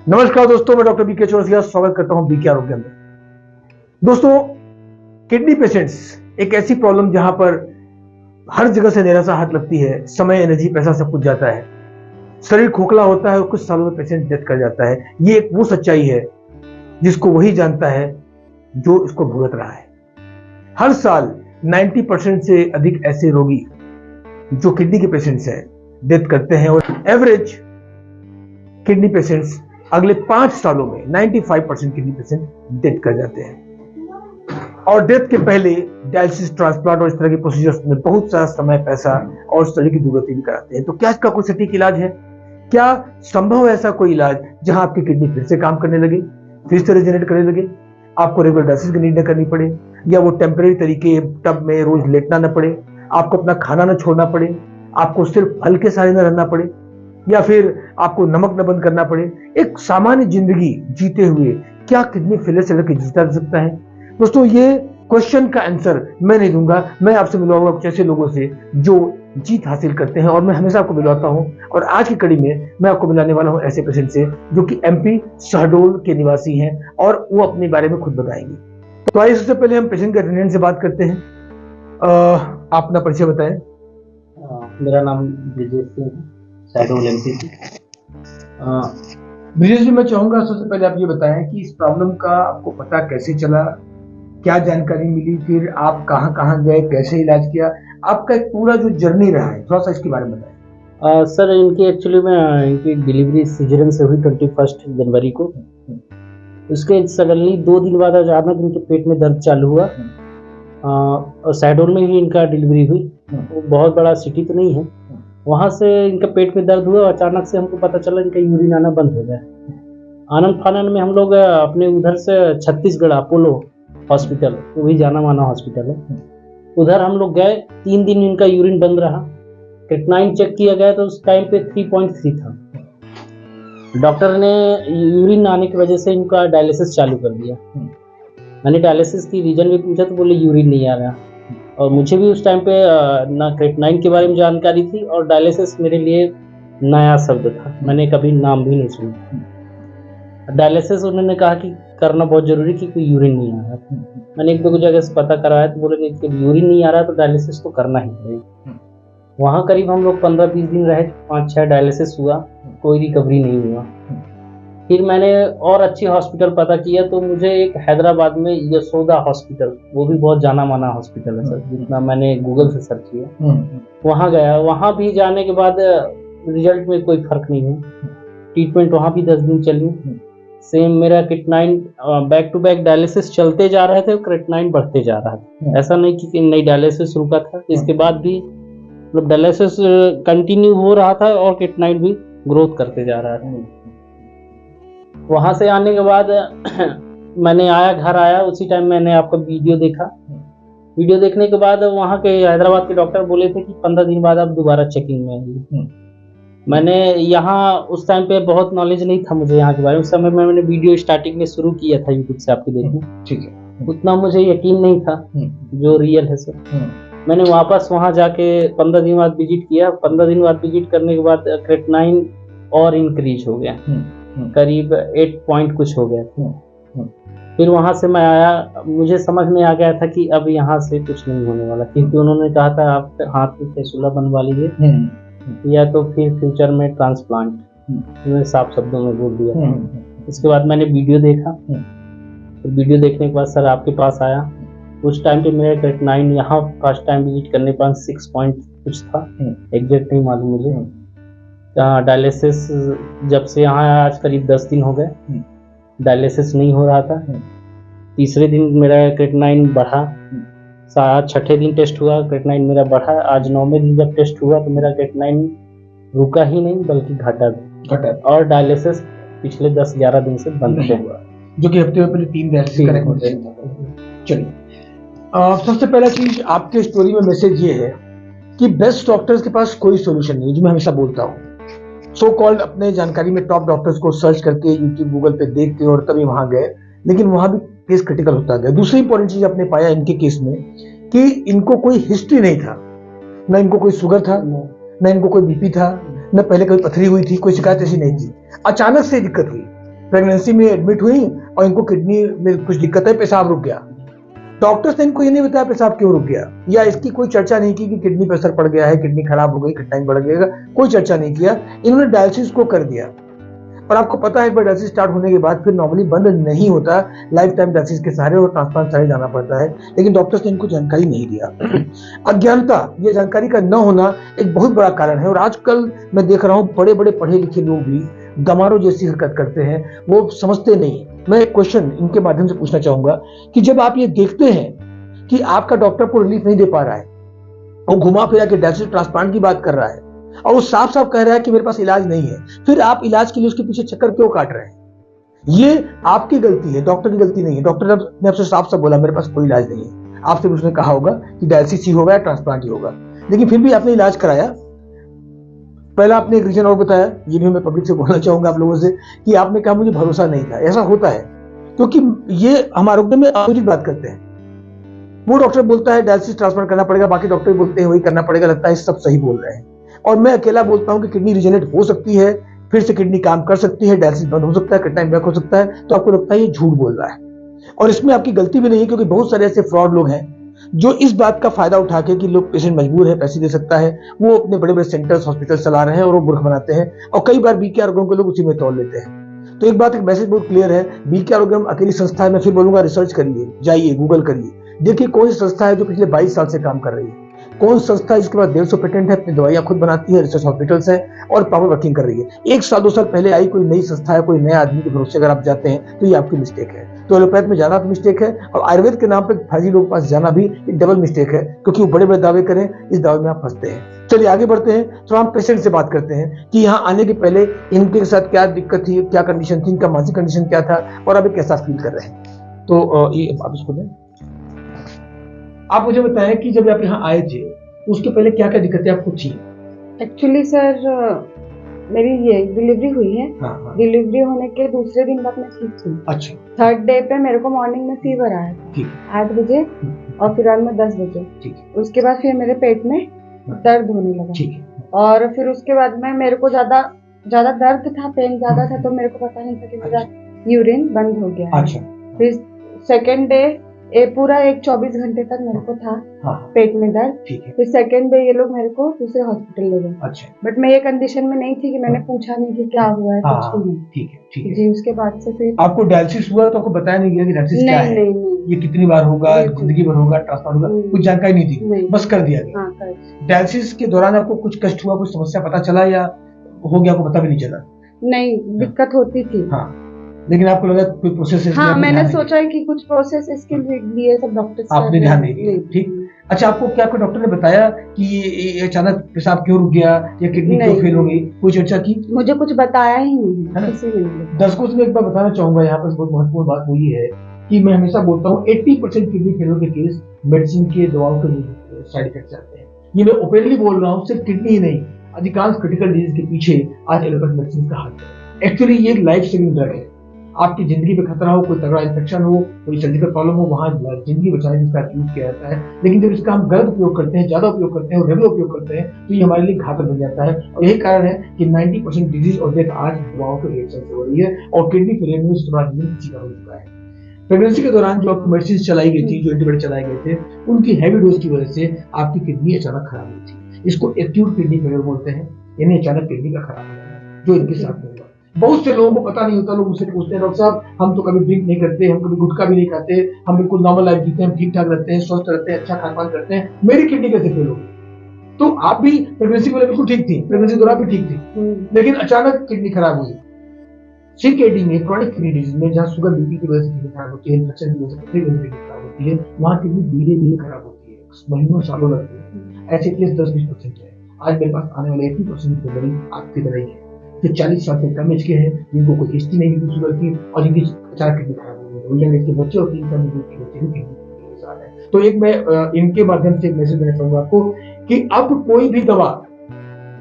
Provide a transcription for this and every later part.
नमस्कार दोस्तों, मैं डॉक्टर बीके चौरसिया स्वागत करता हूं बीके आरोग्य में। दोस्तों, किडनी पेशेंट्स एक ऐसी प्रॉब्लम जहां पर हर जगह से निराशा हाथ लगती है, समय, एनर्जी, पैसा सब कुछ जाता है, शरीर खोखला होता है और कुछ सालों में पेशेंट डेथ कर जाता है। ये एक वो सच्चाई है जिसको वही जानता है जो इसको भुगत रहा है। हर साल 90% से अधिक ऐसे रोगी जो किडनी के पेशेंट्स हैं डेथ करते हैं और एवरेज किडनी पेशेंट्स अगले 5 सालों में 95% किडनी पेशेंट डेथ कर जाते हैं। और डेथ के पहले डायलिसिस, ट्रांसप्लांट और इस तरह के प्रोसीजर्स में बहुत सारा समय, पैसा और इस तरह की दुर्गति भी कराते हैं। तो क्या इसका कोई सटीक इलाज है? क्या संभव है ऐसा कोई इलाज जहां आपकी किडनी फिर से काम करने लगे, फिर से रिजेनरेट करने लगे, आपको रेगुलर डायलिसिस की नीड न करनी पड़े, या वो टेम्परेरी तरीके टब में रोज लेटना न पड़े, आपको अपना खाना न छोड़ना पड़े, आपको सिर्फ फल के सहारे न रहना पड़े, या फिर आपको नमक न बंद करना पड़े? एक सामान्य जिंदगी जीते हुए क्या किडनी फेलियर से लड़के जीता जा सकता है? दोस्तों, ये क्वेश्चन का आंसर मैं नहीं दूंगा। मैं आपसे मिलवाऊंगा कुछ ऐसे लोगों से जो जीत हासिल करते हैं, और मैं हमेशा आपको मिलवाता हूं। और आज की कड़ी में मैं आपको मिलाने वाला हूं ऐसे पेशेंट से जो कि एमपी शहडोल के निवासी हैं और वो अपने बारे में खुद बताएंगे। तो आइए, सबसे पहले हम पेशेंट के अटेंडेंट से बात करते हैं। आप अपना परिचय बताएं। मेरा नाम ब्रिजेश सिंह, शहडोल एमपी। ब्रिजेश जी, मैं चाहूंगा सबसे पहले आप ये बताएं कि इस प्रॉब्लम का आपको पता कैसे चला, क्या जानकारी मिली, फिर आप कहाँ कहाँ गए, कैसे इलाज किया, आपका एक पूरा जो जर्नी रहा है थोड़ा सा इसके बारे में बताएं। सर, इनकी एक्चुअली में इनकी डिलीवरी सिजेरियन से हुई 21 जनवरी को। उसके सडनली 2 दिन बाद अचानक इनके पेट में दर्द चालू हुआ। और शहडोल में ही इनका डिलीवरी हुई। वो बहुत बड़ा सिटी तो नहीं है, वहाँ से इनका पेट में दर्द हुआ। अचानक से हमको पता चला इनका यूरिन आना बंद हो गया। आनंद फानन में हम लोग अपने उधर से छत्तीसगढ़ अपोलो हॉस्पिटल, वो भी जाना माना हॉस्पिटल है, उधर हम लोग गए। 3 दिन इनका यूरिन बंद रहा। क्रिएटिनिन चेक किया गया तो उस टाइम पे 3.3 था। डॉक्टर ने यूरिन आने की वजह से इनका डायलिसिस चालू कर दिया। मैंने डायलिसिस की रीजन भी पूछा तो बोले यूरिन नहीं आ रहा। और मुझे भी उस टाइम पे ना क्रिएटिनिन के बारे में जानकारी थी और डायलिसिस मेरे लिए नया शब्द था, मैंने कभी नाम भी नहीं सुना। डायलिसिस उन्होंने कहा कि करना बहुत जरूरी क्योंकि यूरिन नहीं आ रहा। मैंने 1-2 जगह से पता करवाया तो बोले कि यूरिन नहीं आ रहा तो डायलिसिस तो करना ही पड़ेगा। वहाँ करीब हम लोग 15-20 दिन रहे, 5-6 डायलिसिस हुआ, कोई रिकवरी नहीं हुआ। फिर मैंने और अच्छी हॉस्पिटल पता किया तो मुझे एक हैदराबाद में यशोदा हॉस्पिटल, वो भी बहुत जाना माना हॉस्पिटल है सर, जितना मैंने गूगल से सर्च किया, वहाँ गया। वहाँ भी जाने के बाद रिजल्ट में कोई फर्क नहीं हुआ। ट्रीटमेंट वहाँ भी 10 दिन चली। सेम मेरा creatinine back to back dialysis चलते जा रहे थे, क्रिएटिनिन बढ़ते जा रहा था। ऐसा नहीं कि नई डायलिसिस रुका था, इसके बाद भी मतलब डायलिसिस कंटिन्यू हो रहा था और क्रिएटिनिन भी ग्रोथ करते जा रहा था। वहाँ से आने के बाद मैंने घर आया, उसी टाइम मैंने आपका वीडियो देखा। वीडियो देखने के बाद वहाँ के हैदराबाद के डॉक्टर बोले थे कि 15 दिन बाद आप दोबारा चेकिंग में आइए। मैंने यहाँ उस टाइम पे बहुत नॉलेज नहीं था मुझे यहाँ के बारे में। उस समय मैंने वीडियो स्टार्टिंग में शुरू किया था यूट्यूब से आपके देखने, ठीक है, उतना मुझे यकीन नहीं था जो रियल है सर। मैंने वापस वहाँ जाके 15 दिन बाद विजिट किया। 15 दिन बाद विजिट करने के बाद क्रिएटिनिन और इंक्रीज हो गया, करीब 8 पॉइंट कुछ हो गया। फिर वहाँ से मैं आया, मुझे समझ में आ गया था कि अब यहाँ से कुछ नहीं होने वाला, क्योंकि उन्होंने कहा था आप हाथ में कैंसुला बनवा लीजिए या तो फिर फ्यूचर में ट्रांसप्लांट, उन्होंने साफ शब्दों में बोल दिया। इसके बाद मैंने वीडियो देखा। फिर वीडियो देखने के बाद सर आपके पास आया। उस टाइम पे मेरा क्रिएटिनिन यहाँ फर्स्ट टाइम विजिट करने पर 6 पॉइंट कुछ था, एग्जैक्ट नहीं मालूम मुझे। डायलिसिस जब से यहाँ आया आज करीब 10 दिन हो गए, डायलिसिस नहीं हो रहा था। तीसरे दिन मेरा क्रिएटिनिन बढ़ा, 6ठे दिन टेस्ट हुआ, क्रिएटिनिन मेरा बढ़ा। आज 9वें दिन जब टेस्ट हुआ तो मेरा क्रिएटिनिन रुका ही नहीं बल्कि घटा। और डायलिसिस पिछले 10-11 दिन से बंद हुआ, जो कि हफ्ते में पहले 3 डायलिसिस का रिकमेंडेशन था। चलिए, सबसे पहला चीज आपके स्टोरी में मैसेज ये है कि बेस्ट डॉक्टर्स के पास कोई सोल्यूशन नहीं, जो मैं हमेशा बोलता हूँ। सो कॉल्ड अपने जानकारी में टॉप डॉक्टर्स को सर्च करके यूट्यूब, गूगल पे देख के और तभी वहां गए, लेकिन वहां भी केस क्रिटिकल होता गया। दूसरी इंपॉर्टेंट चीज आपने पाया इनके केस में कि इनको कोई हिस्ट्री नहीं था, ना इनको कोई शुगर था, ना इनको कोई बीपी था, न पहले कोई पथरी हुई थी, कोई शिकायत ऐसी नहीं थी। अचानक से दिक्कत हुई प्रेगनेंसी में एडमिट हुई और इनको किडनी में कुछ दिक्कत है, पेशाब रुक गया। डॉक्टर्स ने इनको ये नहीं बताया पेशाब क्यों रुक गया, या इसकी कोई चर्चा नहीं की कि किडनी पर असर पड़ गया है, किडनी खराब हो गई, टाइम बढ़ गया, कोई चर्चा नहीं किया। इन्होंने डायलिसिस को कर दिया। और आपको पता है एक बार डायलिसिस स्टार्ट होने के बाद फिर नॉर्मली बंद नहीं होता, लाइफ टाइम डायलिसिस के सहारे और ट्रांसप्लांट सहारे जाना पड़ता है, लेकिन डॉक्टर्स ने इनको जानकारी नहीं दिया। अज्ञानता, ये जानकारी का न होना एक बहुत बड़ा कारण है। और आजकल मैं देख रहा हूँ बड़े बड़े पढ़े लिखे लोग भी गमारों जैसी हरकत करते हैं, वो समझते नहीं। मैं एक क्वेश्चन इनके माध्यम से पूछना चाहूंगा कि जब आप ये देखते हैं कि आपका डॉक्टर को रिलीफ नहीं दे पा रहा है, वो घुमा फिरा के डायलिसिस ट्रांसप्लांट की बात कर रहा है और वो साफ साफ कह रहा है कि मेरे पास इलाज नहीं है, फिर आप इलाज के लिए उसके पीछे चक्कर क्यों काट रहे हैं? ये आपकी गलती है, डॉक्टर की गलती नहीं है। डॉक्टर ने आपसे साफ साफ बोला मेरे पास कोई इलाज नहीं है, आपसे उसने कहा होगा कि डायलिसिस ही होगा या ट्रांसप्लांट ही होगा, लेकिन फिर भी आपने इलाज कराया। पहला आपने एक रीजन और बताया, ये भी मैं पब्लिक से बोलना चाहूंगा आप लोगों से, कि आपने कहा मुझे भरोसा नहीं था। ऐसा होता है क्योंकि ये हम आरोग्य में अपोजिट बात करते हैं। वो डॉक्टर बोलता है डायलिसिस ट्रांसप्लांट करना पड़ेगा, बाकी डॉक्टर बोलते हैं वही करना पड़ेगा, लगता है सब सही बोल रहे हैं। और मैं अकेला बोलता हूं कि किडनी रीजनरेट हो सकती है, फिर से किडनी काम कर सकती है, डायलिसिस बंद हो सकता है, टाइम बैक हो सकता है, तो आपको लगता है ये झूठ बोल रहा है। और इसमें आपकी गलती भी नहीं है, क्योंकि बहुत सारे ऐसे फ्रॉड लोग हैं जो इस बात का फायदा उठा के कि लोग पेशेंट मजबूर है, पैसे दे सकता है, वो अपने बड़े बड़े सेंटर्स हॉस्पिटल चला रहे हैं और वो मूर्ख बनाते हैं, और कई बार बीके आरोग्यम के लोग उसी में तोड़ लेते हैं। तो एक बात, एक मैसेज बहुत क्लियर है, बीके आरोग्यम अकेली संस्था है। मैं फिर बोलूंगा रिसर्च करिए, जाइए गूगल करिए, देखिए कौन सी संस्था है जो पिछले 22 साल से काम कर रही है, कौन संस्था इसके बाद 150 पेटेंट है, अपनी दवाइयां खुद बनाती है, रिसर्च हॉस्पिटल्स है और प्रॉपर वर्किंग कर रही है। 1 साल 2 साल पहले आई कोई नई संस्था है, कोई नया आदमी के भरोसे अगर आप जाते हैं तो ये आपकी मिस्टेक है। तो एलोपैथ में जाना तो मिस्टेक है, और आयुर्वेद के नाम पे फर्जी लोगों के पास जाना भी एक डबल मिस्टेक है, क्योंकि वो बड़े बड़े दावे करें, इस दावे में आप फंसते हैं। चलिए आगे बढ़ते हैं, तो हम पेशेंट से बात करते हैं कि यहाँ आने के पहले इनके साथ क्या दिक्कत थी, क्या कंडीशन थी, इनका मानसिक कंडीशन क्या था और अब कैसा फील कर रहे हैं। तो ये आप इसको दें, आप मुझे बताएं कि जब आप यहाँ आए थे तो उसके पहले क्या क्या दिक्कतें आपको थी? एक्चुअली सर मेरी ये डिलीवरी हुई है। हाँ। डिलीवरी होने के दूसरे दिन बाद मैं ठीक थी। अच्छा। 3rd डे पे मेरे को मॉर्निंग में फीवर आया था 8 बजे और फिर रात में 10 बजे। उसके बाद फिर मेरे पेट में दर्द होने लगा, और फिर उसके बाद में मेरे को ज्यादा दर्द था, पेन ज्यादा था, तो मेरे को पता नहीं था कि मेरा यूरिन बंद हो गया। अच्छा। फिर 2nd डे पूरा 24 घंटे तक मेरे को था पेट में दर्द। फिर 2nd डे ये लोग मेरे को दूसरे हॉस्पिटल ले गए। अच्छा। बट मैं ये कंडीशन में नहीं थी कि मैंने पूछा नहीं कि क्या हुआ है, कुछ भी नहीं। ठीक है जी। उसके बाद से फिर आपको डायलिसिस हुआ तो आपको बताया नहीं गया कि डायलिसिस क्या है? नहीं, ये कितनी बार होगा, जिंदगी भर होगा, ट्रांसप्लांट होगा, कुछ जानकारी नहीं थी, बस कर दिया गया। डायलिसिस के दौरान आपको कुछ कष्ट हुआ, कुछ समस्या पता चला या हो गया, आपको पता भी नहीं चला? नहीं, दिक्कत होती थी। लेकिन आपको लगा कोई प्रोसेस है? हाँ, मैंने सोचा है कि कुछ प्रोसेस इसके लिए सब डॉक्टर आपने ध्यान नहीं दिया। ठीक। अच्छा, आपको क्या कोई डॉक्टर ने बताया कि ये अचानक पेशाब क्यों रुक गया या किडनी क्यों फेल हो गई, कोई चर्चा की? मुझे कुछ बताया ही नहीं किसी ने। दर्शकों से एक बार बताना चाहूंगा, यहाँ पर बहुत महत्वपूर्ण बात वो ये है कि मैं हमेशा बोलता हूँ 80% किडनी फेलियर के केस मेडिसिन के दवाओं के साइड इफेक्ट आते हैं। ये मैं ओपनली बोल रहा हूँ, सिर्फ किडनी ही नहीं, अधिकांश क्रिटिकल डिजीज के पीछे आज एलोपैथ मेडिसिन का हाथ है। एक्चुअली ये लाइफ सेविंग ड्रग है। आपकी जिंदगी पे खतरा हो, कोई तगड़ा इन्फेक्शन हो, कोई सर्जिकल प्रॉब्लम हो, वहां जिंदगी बचाने जिसका यूज किया जाता है। लेकिन जब इसका हम गलत उपयोग करते हैं, ज्यादा उपयोग करते हैं और रेगुलर उपयोग करते हैं, तो ये हमारे लिए घातक बन जाता है। और यही कारण है कि 90% डिजीज और डेथ आज दवाओं के रिएक्शन से हो रही है, और किडनी फेलियर में उसके बाद किसी का हो चुका है। प्रेगनेंसी के दौरान जो आपको मेडिसिन चलाई गई थी, जो एंटीबायोटिक चलाए गए थे, उनकी हैवी डोज की वजह से आपकी किडनी अचानक खराब हुई थी। इसको एक्यूट किडनी फेलियर बोलते हैं, यानी अचानक किडनी का खराब हो जाना, जो इनके साथ में हुआ। बहुत से लोगों को पता नहीं होता, लोग मुझसे पूछते हैं, डॉक्टर साहब हम तो कभी ड्रिंक नहीं करते, हम कभी गुटखा भी नहीं खाते, हम बिल्कुल नॉर्मल लाइफ जीते हैं, हम ठीक ठाक रहते हैं, स्वस्थ रहते हैं, अच्छा खान पान करते हैं, मेरी किडनी कैसे फेल होगी? तो आप भी प्रेगनेंसी में बिल्कुल ठीक थी, प्रेगनेंसी के दौरान भी ठीक थी, लेकिन अचानक किडनी खराब हुई। सीकेडी में, क्रॉनिक किडनी डिजीज में, जहाँ शुगर बीपी की वजह से किडनी खराब होती है, इन्फेक्शन की वजह से किडनी खराब होती है, वहाँ किडनी धीरे धीरे खराब होती है, महीनों सालों लगते हैं। ऐसे केस 10-20% है। आज मेरे पास आने वाले 80% की दवाई आपकी तरह ही है, जो 40 साल से कम एज के हैं, जिनको कोई हिस्ट्री नहीं थी शुगर की और जिनकी अचानक किडनी खराब हो गई, इसके बच्चे और 3 साल के बच्चे भी किडनी साथ है। तो एक मैं इनके माध्यम से एक मैसेज देना चाहूंगा आपको कि अब कोई भी दवा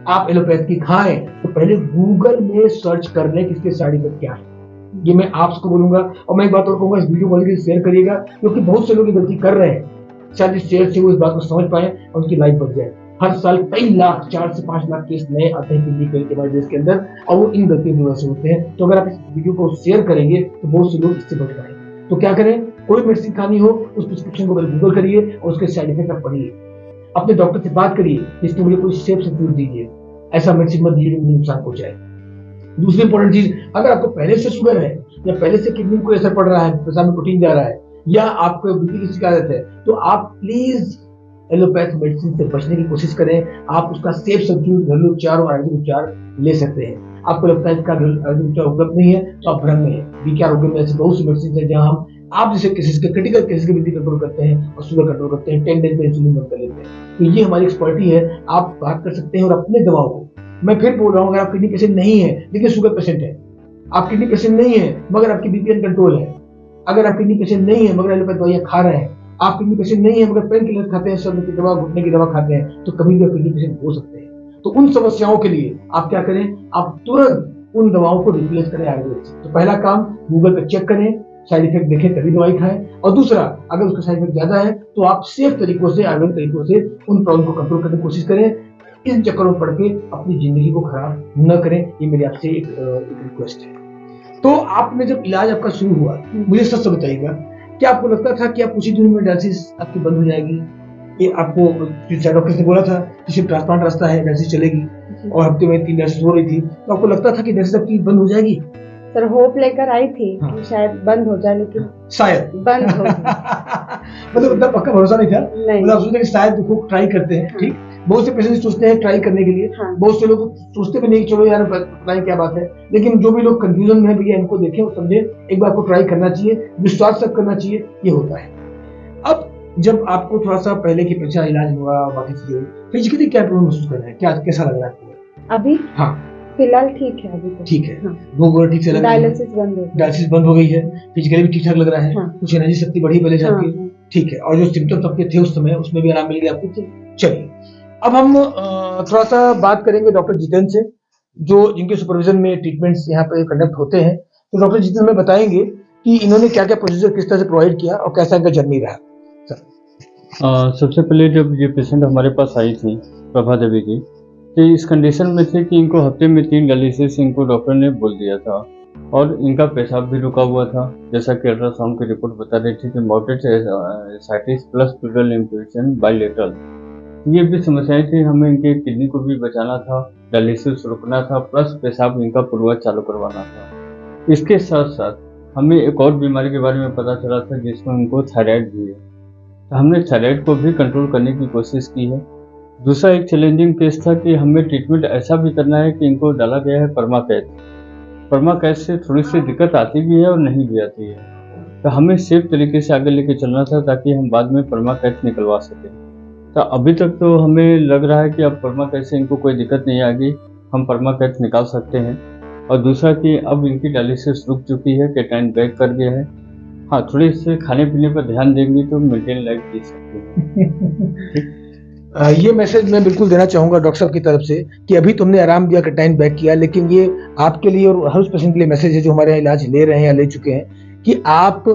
आप एलोपैथ की खाएं तो पहले गूगल में सर्च कर लें कि इसके साइड इफेक्ट क्या है। ये मैं आपको बोलूंगा, और मैं एक बात और कहूंगा, इस वीडियो को शेयर करिएगा, क्योंकि बहुत से लोग ये गलती कर रहे हैं। शायद इस शेयर से वो इस बात को समझ पाए और उनकी लाइफ बच जाए। हर साल कई लाख, 4 से 5 लाख केस नए आते हैं किडनी फेल के बाद के अंदर, और वो इन गलतियों की वजह से होते हैं। तो अगर आप इस वीडियो को शेयर करेंगे तो बहुत से लोग इससे बच पाएंगे। तो क्या करें, कोई मेडिसिन खानी हो उस प्रिस्क्रिप्शन को पहले गूगल करिए और उसके साइड इफेक्ट आप पढ़िए, अपने डॉक्टर से बात करिए, इसके मुझे कोई सेफ सब्स्टिट्यूट दीजिए, ऐसा मेडिसिन मत दीजिए मुझे नुकसान पहुंचाए। दूसरी इंपॉर्टेंट चीज, अगर आपको पहले से शुगर है या पहले से किडनी को असर पड़ रहा है, पेशाब में प्रोटीन जा रहा है, या आपको बीपी की शिकायत है, तो आप प्लीज एलोपैथ मेडिसिन से बचने की कोशिश करें। आप उसका सेफ सब्स्टिट्यूट घरेलू उपचार और आयुर्वेदिक उपचार ले सकते हैं। आपको लगता है इसका आयुर्वेदिक उपचार उपलब्ध नहीं है तो आप भ्रम में है। बीके आरोग्य में ऐसे बहुत सी मेडिसिन है जहां हम आप जैसे केसेस के क्रिटिकल केसेस के बीपी कंट्रोल करते हैं और शुगर कंट्रोल करते हैं, 10 डेज में इंसुलिन बंद कर लेते हैं। तो ये हमारी एक्सपर्टी है, आप बात कर सकते हैं। और अपने दवाओं को मैं फिर बोल रहा हूँ, अगर आप किडनी पेशेंट नहीं है लेकिन शुगर पेशेंट है, आप किडनी पेशेंट नहीं है मगर आपकी बीपी अनकंट्रोल है, अगर आप किडनी पेशेंट नहीं है मगर एलोपैथ दवाइयां खा रहे हैं, आप किडनी पेशेंट नहीं है मगर पेन किलर खाते हैं, सर की दवा, घुटने की दवा खाते हैं, तो कभी भी आप किडनी पेशेंट हो सकते हैं। तो उन समस्याओं के लिए आप क्या करें, आप तुरंत उन दवाओं को रिप्लेस करें आयुर्वेद से। तो पहला काम, गूगल पर चेक करें, साइड इफेक्ट देखें तभी दवाई खाएं। और दूसरा, अगर उसका साइड इफेक्ट ज्यादा है तो आप सेफ तरीकों से, आयुर्वेदिक तरीकों से उन प्रॉब्लम को कंट्रोल करने की कोशिश करें। इन चक्करों में पड़ के अपनी जिंदगी को खराब न करें, ये मेरी आपसे एक रिक्वेस्ट है। तो आपने जब इलाज आपका शुरू हुआ, मुझे सच बताइएगा, क्या आपको लगता था कि आप उसी दिन में डायलिसिस आपकी बंद हो जाएगी? ये आपको डॉक्टर ने बोला था कि सिर्फ ट्रांसप्लांट रास्ता है, डायलिसिस चलेगी, और हफ्ते में 3 डायलिसिस हो रही थी, तो आपको लगता था कि डायलिसिस आपकी बंद हो जाएगी? सर होप लेकर आई थी कि शायद बंद हो जाए, लेकिन शायद बंद हो मतलब इतना पक्का भरोसा नहीं था, मतलब आप सोचते कि शायद देखो ट्राई करते हैं। ठीक, बहुत से पेशेंट सोचते हैं ट्राई करने के लिए, बहुत से लोग सोचते भी नहीं चलो यार ट्राई क्या बात है, लेकिन जो भी लोग कंफ्यूजन में है भैया इनको देखें और समझे, एक बार को ट्राई करना चाहिए, विश्वास सब करना चाहिए, ये होता है। अब जब आपको थोड़ा सा पहले की अपेक्षा इलाज हुआ, बाकी चीजें, फिजिकली क्या प्रॉब्लम महसूस कर रहे हैं, क्या कैसा लग रहा है आपको अभी? हाँ फिलहाल ठीक है अभी तो। ठीक है, भूख ठीक से लग रहा है, डायलिसिस बंद हो गई है, फिजिकली भी ठीक ठाक लग रहा है, कुछ एनर्जी शक्ति बढ़ी पहले से आपकी, ठीक है, और जो सिम्टम्स आपके थे उस समय उसमें भी आराम मिल गया आपको। चलिए, अब हम थोड़ा सा बात करेंगे डॉक्टर जितेंद्र से, जो जिनके सुपरविजन में ट्रीटमेंट्स यहाँ पे कंडक्ट होते हैं। तो डॉक्टर जितेंद्र हमें बताएंगे कि इन्होंने क्या क्या प्रोसीजर किस तरह से प्रोवाइड किया और कैसा इनका जर्नी रहा। सबसे पहले जब ये पेशेंट हमारे पास आई थी, प्रभा देवी जी, तो इस कंडीशन में थे कि इनको हफ्ते में 3 डायलिसिस इनको डॉक्टर ने बोल दिया था, और इनका पेशाब भी रुका हुआ था, जैसा कि अल्ट्रासाउंड की रिपोर्ट बता रही थी कि moderate ascites plus pleural infusion bilateral. ये भी समस्याएं थी, हमें इनके किडनी को भी बचाना था, डायलिसिस रुकना था, प्लस पेशाब इनका पूर्वज चालू करवाना था। इसके साथ साथ हमें एक और बीमारी के बारे में पता चला था जिसमें उनको थायराइड भी है, तो हमने थायराइड को भी कंट्रोल करने की कोशिश की है। दूसरा एक चैलेंजिंग केस था कि हमें ट्रीटमेंट ऐसा भी करना है कि इनको डाला गया है परमाकैथ। परमाकैथ से थोड़ी सी दिक्कत आती भी है और नहीं भी आती है, तो हमें सेफ तरीके से आगे लेके चलना था ताकि हम बाद में परमाकैथ निकलवा सकें। तो अभी तक तो हमें लग रहा है कि अब परमाकैथ से इनको कोई दिक्कत नहीं आएगी, हम परमाकैथ निकाल सकते हैं। और दूसरा कि अब इनकी डायलिसिस रुक चुकी है, केटाइन बैक कर गया है। हाँ, थोड़ी से खाने पीने पर ध्यान देंगी तो मेंटेन लाइफ जी सकती है। ये मैसेज मैं बिल्कुल देना चाहूंगा डॉक्टर साहब की तरफ से कि अभी तुमने आराम दिया, केटाइन बैक किया, लेकिन ये आपके लिए और हर उस पेशेंट के लिए मैसेज है जो हमारे यहाँ इलाज ले रहे हैं या ले चुके हैं, कि आप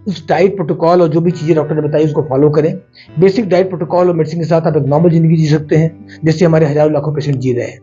उस डाइट प्रोटोकॉल और जो भी चीजें डॉक्टर ने बताई उसको फॉलो करें। बेसिक डाइट प्रोटोकॉल और मेडिसिन के साथ आप एक नॉर्मल जिंदगी जी सकते हैं, जैसे हमारे हजारों लाखों पेशेंट जी रहे हैं।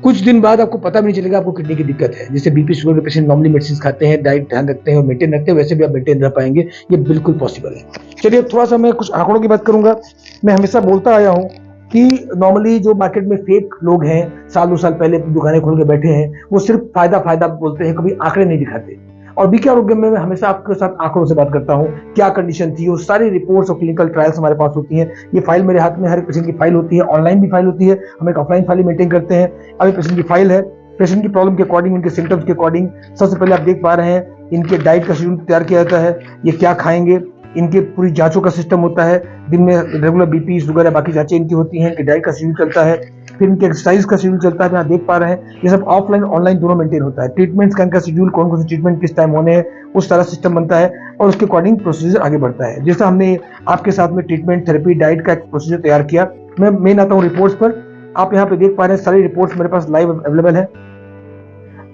कुछ दिन बाद आपको पता भी नहीं चलेगा आपको किडनी की दिक्कत है। जैसे बीपी शुगर के पेशेंट नॉर्मली मेडिसिन खाते हैं, डाइट ध्यान रखते हैं और मेंटेन रखते हैं, वैसे भी आप मेंटेन रह पाएंगे, ये बिल्कुल पॉसिबल है। चलिए, थोड़ा सा मैं कुछ आंकड़ों की बात करूंगा। मैं हमेशा बोलता आया हूँ कि नॉर्मली जो मार्केट में फेक लोग हैं, साल 2 साल पहले दुकानें खोल के बैठे हैं, वो सिर्फ फायदा बोलते हैं, कभी आंकड़े नहीं दिखाते। और बीके आरोग्य में मैं हमेशा आपके साथ आंकड़ों से बात करता हूँ, क्या कंडीशन थी, वो सारी रिपोर्ट्स और क्लिनिकल ट्रायल्स हमारे पास होती हैं। ये फाइल मेरे हाथ में, हर पेशेंट की फाइल होती है, ऑनलाइन भी फाइल होती है, हम एक ऑफलाइन फाइल मेंटेन करते हैं। अभी पेशेंट की फाइल है, पेशेंट की प्रॉब्लम के अकॉर्डिंग, इनके सिम्टम्स के अकॉर्डिंग सबसे पहले आप देख पा रहे हैं इनके डाइट का शेड्यूल तैयार किया जाता है, ये क्या खाएंगे, इनके पूरी जांचों का सिस्टम होता है, दिन में रेगुलर बीपी शुगर या बाकी जांचें इनकी होती हैं, इनके डाइट का शेड्यूल चलता है, फिर इनके एक्सरसाइज का शेड्यूल चलता है। आप देख पा रहे हैं ये सब ऑफलाइन ऑनलाइन दोनों मेंटेन होता है। ट्रीटमेंट्स का इनका शेड्यूल, कौन कौन से ट्रीटमेंट किस टाइम होने हैं, उस सारा सिस्टम बनता है और उसके अकॉर्डिंग प्रोसीजर आगे बढ़ता है। जैसा हमने आपके साथ में ट्रीटमेंट, थेरेपी, डाइट का एक प्रोसीजर तैयार किया। मैं मेन आता हूँ रिपोर्ट्स पर। आप यहाँ पे देख पा रहे हैं सारी रिपोर्ट्स मेरे पास लाइव अवेलेबल है।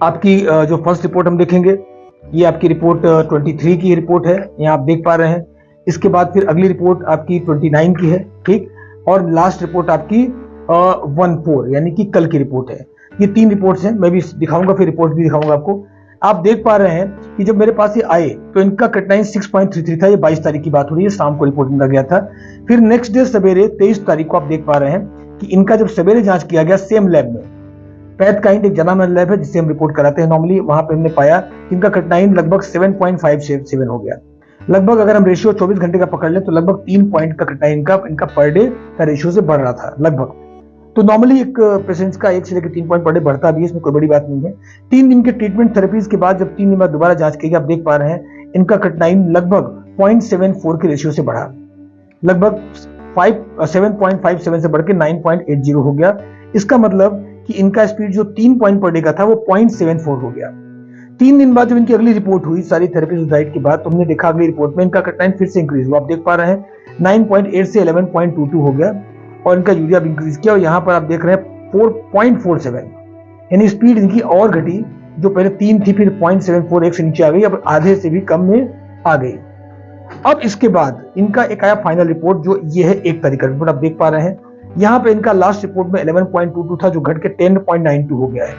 आपकी जो फर्स्ट रिपोर्ट हम देखेंगे, ये आपकी रिपोर्ट 23 की रिपोर्ट है, यहाँ आप देख पा रहे हैं। इसके बाद फिर अगली रिपोर्ट आपकी 29 की है, ठीक, और लास्ट रिपोर्ट आपकी 14 यानी कि कल की रिपोर्ट है। ये 3 रिपोर्ट्स हैं, मैं भी दिखाऊंगा, फिर रिपोर्ट भी दिखाऊंगा आपको। आप देख पा रहे हैं कि जब मेरे पास ये आए तो इनका कटनाइन 6.33 था। ये 22 तारीख की बात हो रही है, शाम को रिपोर्ट मिला गया था। फिर नेक्स्ट डे सवेरे 23 तारीख को आप देख पा रहे हैं कि इनका जब सवेरे जांच किया गया सेम लैब में, पैथकाइंड एक जनामन लैब है जिससे हम रिपोर्ट कराते हैं नॉर्मली, वहां पे हमने पाया कि इनका कटनाइन लगभग 7.57 हो गया। लगभग अगर हम रेशियो 24 घंटे का पकड़ लें तो लगभग 3 पॉइंट का कटनाइन इनका पर डे का रेशियो से बढ़ रहा था लगभग। तो नॉर्मली एक पेशेंट्स का 1 से लेकर 3 पॉइंट पर डे बढ़ता भी है, इसमें कोई बड़ी बात नहीं है। 3 दिन के ट्रीटमेंट थेरेपीज के बाद जब 3 दिन बाद दोबारा जांच की, आप देख पा रहे हैं इनका कटनाइन लगभग 0.74 के रेशियो से बढ़ा, लगभग 7.57 से बढ़ के 9.80 हो गया। इसका मतलब कि इनका स्पीड जो 3 पॉइंट पर डे का था वो 0.74 हो गया। 3 दिन बाद जब इनकी अगली रिपोर्ट हुई सारी थेरेपी डाइट के बाद, तो हमने देखा अगली रिपोर्ट में इनका कटनाइन फिर से इंक्रीज हुआ। आप देख पा रहे हैं 9.8 से 11.22 हो गया और इनका यूरिया भी इंक्रीज किया और यहाँ पर आप देख रहे हैं 4.47 यानी स्पीड इनकी और घटी, जो पहले 3 थी फिर 0.741 से नीचे आ गई, अब आधे से भी कम में आ गई। अब इसके बाद इनका एक आया फाइनल रिपोर्ट, जो ये है 1 तारीख का रिपोर्ट। आप देख पा रहे हैं यहाँ पे इनका लास्ट रिपोर्ट में 11.22 था, जो घट के 10.92 हो गया है।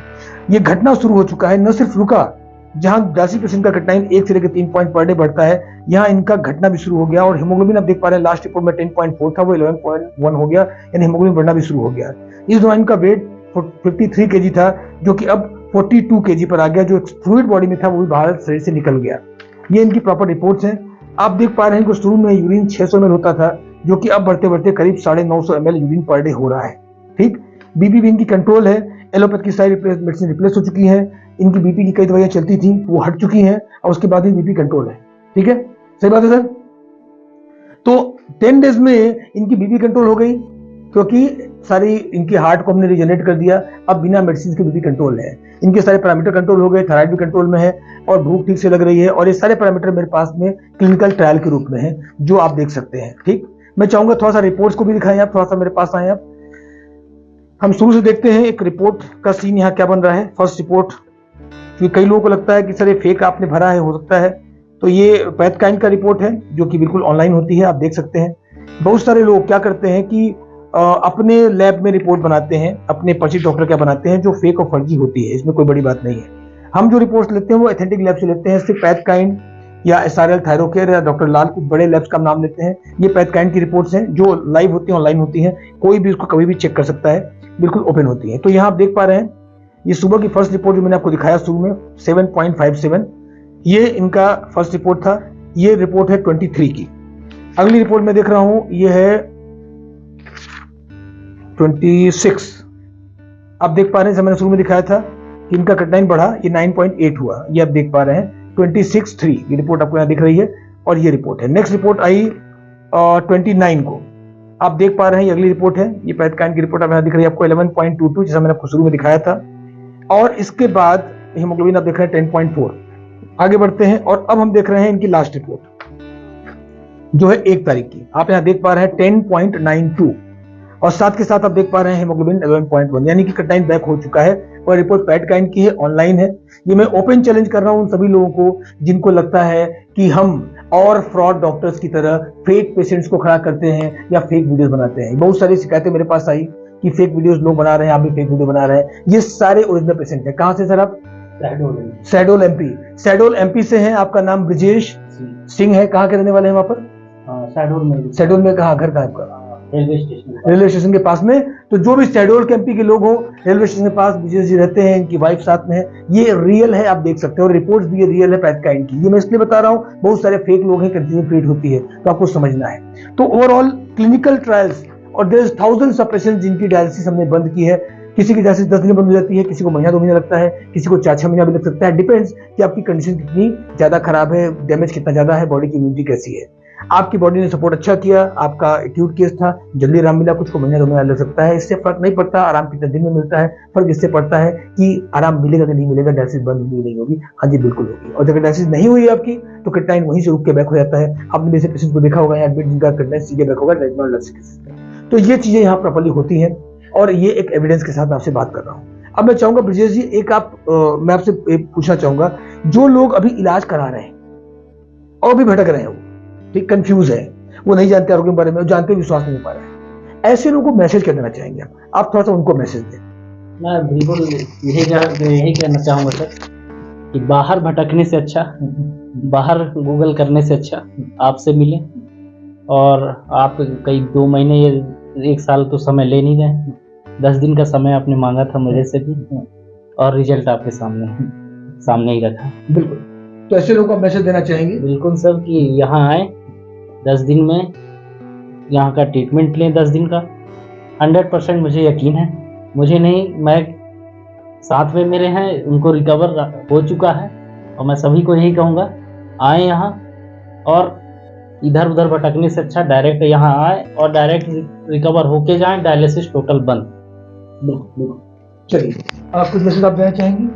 ये घटना शुरू हो चुका है, न सिर्फ रुका, जहां 82% का कटनाइन 1 से लेकर 3 पॉइंट पर डे बढ़ता है, यहाँ इनका घटना भी शुरू हो गया। और हीमोग्लोबिन आप देख पा रहे हैं लास्ट रिपोर्ट में 10.4 था, वो 11.1 हो गया, यानी हीमोग्लोबिन बढ़ना भी शुरू हो गया। इस दौरान इनका वेट 53 kg था, जो कि अब 42 kg पर आ गया। जो फ्लूइड बॉडी में था वो भी बाहर शरीर से निकल गया। ये इनकी प्रॉपर रिपोर्ट्स हैं। आप देख पा रहे हैं कि शुरू में यूरिन 600 ml होता था, जो कि अब बढ़ते बढ़ते करीब 950 ml यूरिन पर डे हो रहा है। ठीक, बीपी भी इनकी कंट्रोल है, एलोपैथ की सारी मेडिसिन रिप्लेस हो चुकी है, इनकी बीपी की कई दवाइयां चलती थी वो हट चुकी हैं और उसके बाद ही बीपी कंट्रोल है। ठीक है, सही बात है सर। तो 10 डेज में इनकी बीपी कंट्रोल हो गई, क्योंकि सारी इनकी हार्ट को हमने रिजनरेट कर दिया। अब बिना मेडिसिन के बीपी कंट्रोल है, इनके सारे पैरामीटर कंट्रोल हो गए, थायराइड भी कंट्रोल में है और भूख ठीक से लग रही है। और ये सारे पैरामीटर मेरे पास में क्लिनिकल ट्रायल के रूप में है, जो आप देख सकते हैं। ठीक, मैं चाहूंगा थोड़ा सा रिपोर्ट्स को भी दिखाएं आप, थोड़ा सा मेरे पास आए आप। हम शुरू से देखते हैं एक रिपोर्ट का सीन यहाँ क्या बन रहा है। फर्स्ट रिपोर्ट, क्योंकि कई लोगों को लगता है कि सर ये फेक आपने भरा है, हो सकता है, तो ये पैथकाइंड का रिपोर्ट है जो कि बिल्कुल ऑनलाइन होती है, आप देख सकते हैं। बहुत सारे लोग क्या करते हैं कि अपने लैब में रिपोर्ट बनाते हैं, अपने परिचित डॉक्टर क्या बनाते हैं, जो फेक और फर्जी होती है, इसमें कोई बड़ी बात नहीं है। हम जो रिपोर्ट्स लेते हैं वो ऑथेंटिक लैब से लेते हैं, सिर्फ पैथकाइंड या SRL थायरोकेयर या डॉक्टर लाल, कुछ बड़े लैब्स का नाम लेते हैं। ये पैथकाइंड की रिपोर्ट्स हैं जो लाइव होती हैं, ऑनलाइन होती हैं, कोई भी उसको कभी भी चेक कर सकता है, बिल्कुल ओपन होती है। तो यहाँ आप देख पा रहे हैं ये सुबह की फर्स्ट रिपोर्ट जो मैंने आपको दिखाया शुरू में 7.57, ये इनका फर्स्ट रिपोर्ट था। ये रिपोर्ट है 23 की। अगली रिपोर्ट में देख रहा हूं ये है 26। आप देख पा रहे हैं, जब मैंने शुरू में दिखाया था कि इनका कटनाइन बढ़ा, ये 9.8 हुआ, ये आप देख पा रहे हैं 26.3 ये रिपोर्ट आपको यहाँ दिख रही है और ये रिपोर्ट है। नेक्स्ट रिपोर्ट आई 29 को, आप देख पा रहे हैं ये अगली रिपोर्ट है। ये पैथकाइंड की रिपोर्ट यहाँ दिख रही है आपको 11.22, जैसा मैंने आपको शुरू में दिखाया था। और इसके बाद हीमोग्लोबिन आप देख रहे हैं 10.4। आगे बढ़ते हैं और अब हम देख रहे हैं इनकी लास्ट रिपोर्ट जो है 1 तारीख की। आप यहाँ देख पा रहे हैं 10.92 और साथ के साथ आप देख पा रहे हैं हीमोग्लोबिन 11.1, यानी कि कटनाइन बैक हो चुका है। और रिपोर्ट पैथकाइंड की है, ऑनलाइन है। ये मैं ओपन चैलेंज कर रहा हूं उन सभी लोगों को जिनको लगता है कि हम और फ्रॉड डॉक्टर्स की तरह फेक पेशेंट्स को खड़ा करते हैं या फेक वीडियोस बनाते हैं। बहुत सारी शिकायतें मेरे पास आई कि फेक वीडियोस लोग बना रहे हैं, आप भी फेक वीडियो बना रहे हैं। ये सारे ओरिजिनल पेशेंट हैं। कहां से सर आप? शहडोल MP। शहडोल MP से हैं। आपका नाम ब्रिजेश सिंह है। कहाँ के रहने वाले हैं वहां पर? शहडोल में। कहाँ घर कहाँ आपका? रेलवे स्टेशन के पास में। तो जो भी शहडोल के MP के लोग हो, रेलवे स्टेशन के पास ब्रिजेश जी रहते हैं, इनकी वाइफ साथ में है। ये रियल है, आप देख सकते हो, और रिपोर्ट्स भी ये रियल है पैथकाइंड की। ये मैं इसलिए बता रहा हूँ, बहुत सारे फेक लोग हैं, कंफ्यूजन क्रिएट होती है, तो आपको समझना है। तो ओवरऑल क्लिनिकल ट्रायल्स और there is thousands of patients जिनकी डायलिसिस हमने बंद की है। किसी की डायलिसिस 10 दिन बंद हो जाती है, किसी को महीना 2 महीना लगता है, किसी को 4-6 महीना भी लग सकता है। डिपेंड्स कि आपकी कंडीशन कितनी ज्यादा खराब है, डैमेज कितना ज्यादा है, बॉडी की इम्यूनिटी कैसी है। आपकी बॉडी ने सपोर्ट अच्छा किया, आपका एक्यूट केस था, जल्दी आराम मिला, कुछ को महीना 2 महीना लग सकता है। इससे फर्क नहीं पड़ता आराम कितने दिन में मिलता है, फर्क इससे पड़ता है कि आराम मिलेगा कि नहीं मिलेगा, डायलिसिस बंद हुई नहीं होगी। हाँ जी बिल्कुल होगी। और जब डायलिसिस नहीं हुई आपकी तो कटनाइन वहीं से रुक के बैक हो जाता है। आपने मेरे पेशेंट को देखा होगा यहाँ एडमिट, जिनका कटनाइन सीधे बैक होगा डायलिसिस। तो ये चीजें यहाँ प्रॉपर्ली होती हैं और ये एक एविडेंस के साथ आपसे बात कर रहा हूँ। अब मैं चाहूंगा ब्रिजेश जी, एक आप मैं आपसे पूछना चाहूंगा, जो लोग अभी इलाज करा रहे हैं और भी भटक रहे हैं, वो ठीक कंफ्यूज है, वो नहीं जानते आरोग्य के बारे में, जानते विश्वास नहीं पा रहे हैं, ऐसे लोगों को मैसेज कर देना चाहेंगे आप थोड़ा सा उनको मैसेज दें। मैं बिल्कुल यही कहना चाहूँगा सर कि बाहर भटकने से अच्छा, बाहर गूगल करने से अच्छा आपसे मिलें। और आप कई 2 महीने या 1 साल तो समय ले नहीं गए, 10 दिन का समय आपने मांगा था मेरे से भी, और रिजल्ट आपके सामने ही रखा। बिल्कुल, तो ऐसे लोगों को मैसेज देना चाहेंगे? बिल्कुल सर कि यहाँ आए, 10 दिन में यहाँ का ट्रीटमेंट लें। 10 दिन का 100% मुझे यकीन है, मुझे नहीं, मैं साथ में मेरे हैं उनको रिकवर हो चुका है। और मैं सभी को यही कहूँगा, आए यहाँ, और इधर उधर भटकने से अच्छा डायरेक्ट यहाँ आए और डायरेक्ट रिकवर होके जाएं। डायलिसिस टोटल बंद। बिल्कुल। चलिए, आप कुछ मैसेज आप देना चाहेंगे?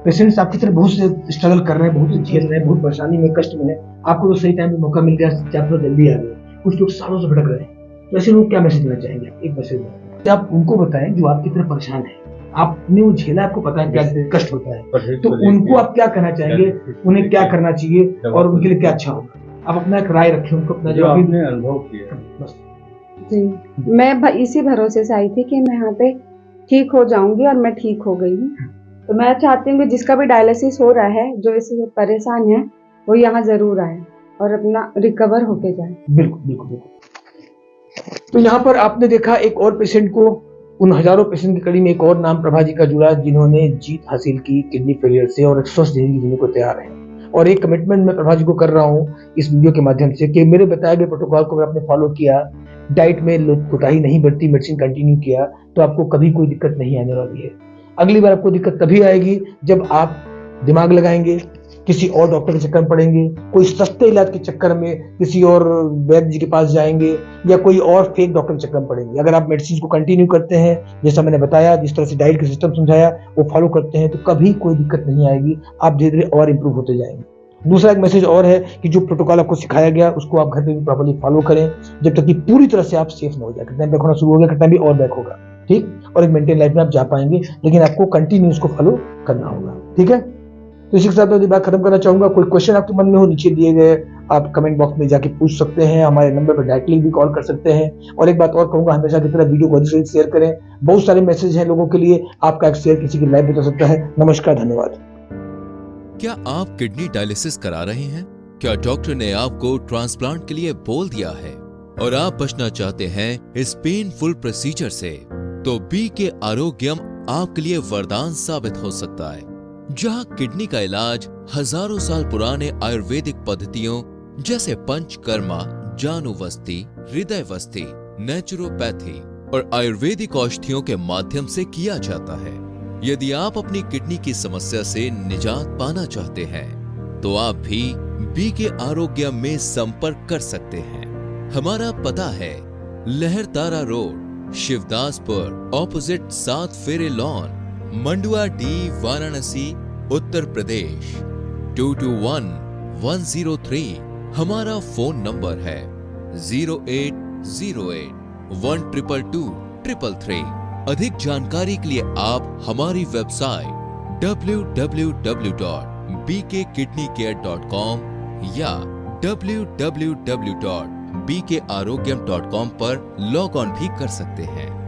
पेशेंट्स आपकी तरह बहुत से स्ट्रगल कर रहे हैं, बहुत झेल रहे हैं, बहुत परेशानी में, कष्ट में है। आपको तो सही टाइम पे मौका मिल गया, आप थोड़ा जल्दी आ गए। कुछ लोग सालों से भटक रहे हैं, तो ऐसे लोग क्या मैसेज देना चाहेंगे? एक मैसेज दें, आप उनको बताएं जो आपकी तरह परेशान है, आपने वो झेला, आपको पता है क्या कष्ट होता है, तो उनको आप क्या कहना चाहेंगे, उन्हें क्या करना चाहिए और उनके लिए क्या अच्छा होगा? आप अपना एक राय रखें उनको, अपना जो आपने अनुभव किया। बस जी, मैं इसी भरोसे से आई थी कि मैं यहाँ पे ठीक हो जाऊंगी, और मैं ठीक हो गई हूँ। तो मैं चाहती हूँ कि जिसका भी डायलिसिस हो रहा है, जो इससे परेशान है, वो यहाँ जरूर आए और अपना रिकवर होके जाए। बिल्कुल बिल्कुल बिल्कुल। तो यहाँ पर आपने देखा एक और पेशेंट को, उन हजारों पेशेंट की कड़ी में एक और नाम प्रभा जी का जुड़ा, जिन्होंने जीत हासिल की किडनी फेलियर से और एक स्वस्थ जिंदगी जीने को तैयार है। और एक कमिटमेंट मैं प्रभा जी को कर रहा हूँ इस वीडियो के माध्यम से कि मेरे बताए गए प्रोटोकॉल को आपने फॉलो किया, डाइट में कोताही नहीं बरती, मेडिसिन कंटिन्यू किया, तो आपको कभी कोई दिक्कत नहीं आने वाली है। अगली बार आपको दिक्कत तभी आएगी जब आप दिमाग लगाएंगे, किसी और डॉक्टर के चक्कर में पड़ेंगे, कोई सस्ते इलाज के चक्कर में किसी और वैद्य जी के पास जाएंगे, या कोई और फेक डॉक्टर के चक्कर में पड़ेंगे। अगर आप मेडिसिन को कंटिन्यू करते हैं, जैसा मैंने बताया, जिस तरह से डाइट का सिस्टम समझाया, वो फॉलो करते हैं, तो कभी कोई दिक्कत नहीं आएगी। आप धीरे धीरे और इंप्रूव होते जाएंगे। दूसरा एक मैसेज और है कि जो प्रोटोकॉल आपको सिखाया गया उसको आप घर पे भी प्रॉपर्ली फॉलो करें, जब तक कि पूरी तरह से आप सेफ ना हो जाए। कितना बैक होना शुरू हो गया, कितना भी और बैक होगा, ठीक, और एक मेंटेन लाइफ में आप जा पाएंगे, लेकिन आपको कंटिन्यू उसको फॉलो करना होगा। ठीक है, तो इसी के साथ मैं बात खत्म करना चाहूंगा। कोई क्वेश्चन आपके मन में हो, नीचे दिए गए आप कमेंट बॉक्स में जाके पूछ सकते हैं, हमारे नंबर पर डायरेक्टली भी कॉल कर सकते हैं। और एक बात और कहूंगा, हमेशा की तरह वीडियो को अधिक से शेयर करें। बहुत सारे मैसेज हैं लोगों के लिए, आपका एक शेयर किसी की लाइफ बता सकता है। नमस्कार, धन्यवाद। क्या आप किडनी डायलिसिस करा रहे हैं? क्या डॉक्टर ने आपको ट्रांसप्लांट के लिए बोल दिया है और आप बचना चाहते हैं इस पेनफुल प्रोसीजर से? तो बीके आरोग्यम आपके लिए वरदान साबित हो सकता है, जहां किडनी का इलाज हजारों साल पुराने आयुर्वेदिक पद्धतियों जैसे पंचकर्मा, जानुवस्ती, हृदयवस्ती, नेचुरोपैथी और आयुर्वेदिक औषधियों के माध्यम से किया जाता है। यदि आप अपनी किडनी की समस्या से निजात पाना चाहते हैं, तो आप भी बीके आरोग्यम में संपर्क कर सकते हैं। हमारा पता है लहरतारा रोड, शिवदासपुर, ऑपोजिट 7 फेरे लॉन, मंडुआ डी, वाराणसी, उत्तर प्रदेश 221103। हमारा फोन नंबर है 0808 1222333। अधिक जानकारी के लिए आप हमारी वेबसाइट www.bkkidneycare.com या www.bkarogyam.com पर लॉग ऑन भी कर सकते हैं।